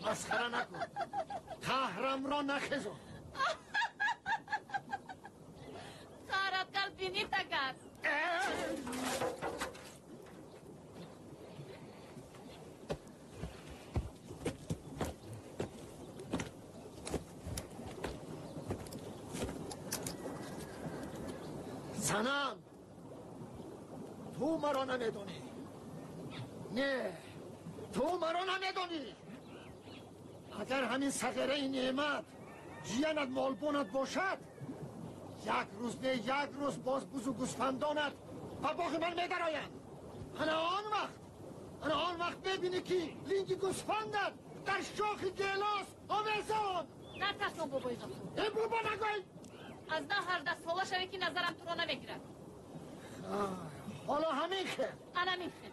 مسخره نکن قهرم را نخزون خارت قلبینی تکر سنم تو مرا نمیدونی نه تو مرا نمیدونی اگر همین صغیره نعمت جیانت مالبونت باشد یک روز نه یک روز باز بزو گوسفندانت و باقی من میدرآیند انا آن وقت ببینی که لینگی گوسفندت در شاخ گلاس آویزان نترسم بابای غفور ای بابا نگوی از نه هر دست فولا شوی که نظرم تو رو نمیگیرد حالا همین خیر انا میخه